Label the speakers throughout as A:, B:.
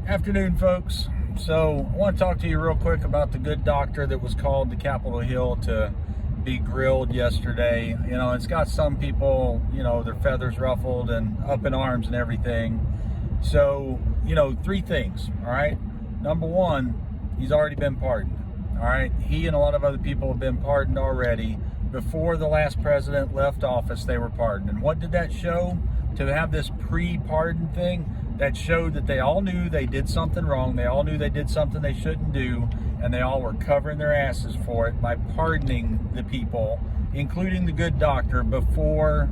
A: Afternoon, folks. So I want to talk to you real quick about the good doctor that was called to Capitol Hill to be grilled yesterday. You know, it's got some people, you know, their feathers ruffled and up in arms and everything. So, you know, three things, all right? Number one, he's already been pardoned, all right? He and a lot of other people have been pardoned already. Before the last president left office, they were pardoned. And what did that show? To have this pre-pardon thing, that showed that they all knew they did something wrong. They all knew they did something they shouldn't do, and they all were covering their asses for it by pardoning the people, including the good doctor, before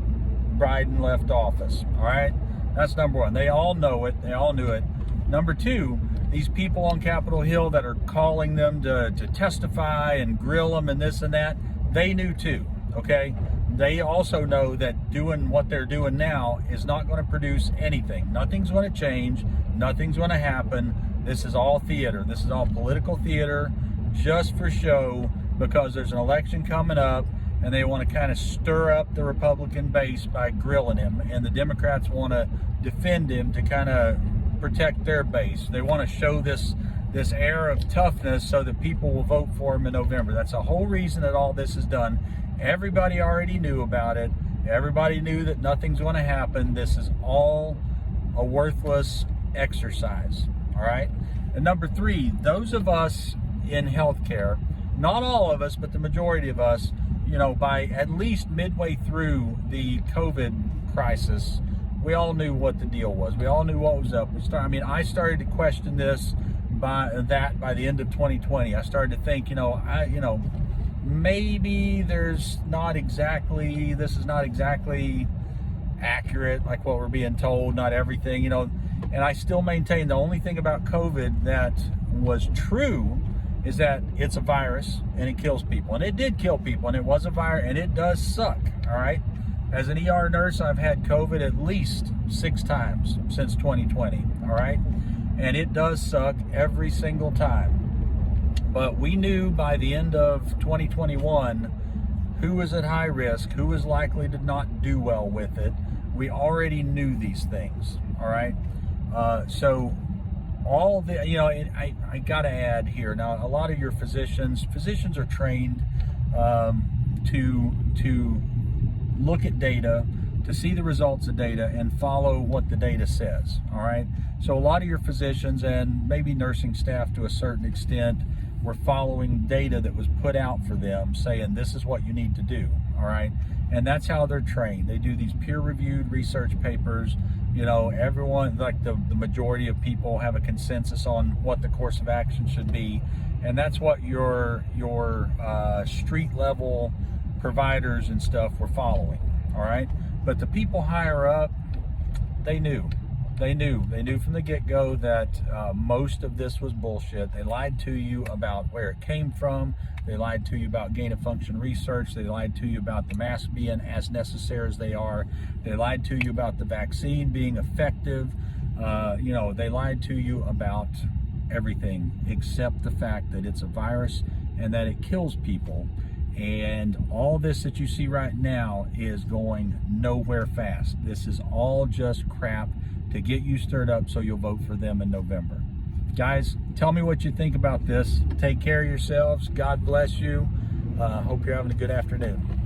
A: Biden left office. All right, that's number one. They all know it. They all knew it. Number two, these people on Capitol Hill that are calling them to testify and grill them and this and that, they knew too. Okay. They also know that doing what they're doing now is not going to produce anything. Nothing's going to change. Nothing's going to happen. This is all theater. This is all political theater, just for show, because there's an election coming up and they want to kind of stir up the Republican base by grilling him. And the Democrats want to defend him to kind of protect their base. They want to show this air of toughness so that people will vote for him in November. That's the whole reason that all this is done. Everybody already knew about it. Everybody knew that nothing's going to happen. This is all a worthless exercise, all right? And number three, those of us in healthcare, not all of us, but the majority of us, you know, by at least midway through the COVID crisis, we all knew what the deal was. We all knew what was up. I started to question this by the end of 2020. I started to think, maybe this is not exactly accurate, like what we're being told, not everything, and I still maintain the only thing about COVID that was true is that it's a virus and it kills people, and it did kill people, and it was a virus, and it does suck, all right? As an ER nurse, I've had COVID at least 6 times since 2020, all right? And it does suck every single time. But we knew by the end of 2021 who was at high risk, who was likely to not do well with it. We already knew these things, all right? So all the, I got to add here, now a lot of your physicians are trained to look at data, to see the results of data and follow what the data says, all right? So a lot of your physicians and maybe nursing staff to a certain extent were following data that was put out for them saying this is what you need to do, all right? And that's how they're trained. They do these peer-reviewed research papers. Everyone, like the majority of people, have a consensus on what the course of action should be, and that's what your street level providers and stuff were following, all right? But the people higher up, they knew from the get-go that most of this was bullshit. They lied to you about where it came from. They lied to you about gain-of-function research. They lied to you about the masks being as necessary as they are. They lied to you about the vaccine being effective. They lied to you about everything except the fact that it's a virus and that it kills people. And all this that you see right now is going nowhere fast. This is all just crap to get you stirred up so you'll vote for them in November. Guys, tell me what you think about this. Take care of yourselves. God bless you. Hope you're having a good afternoon.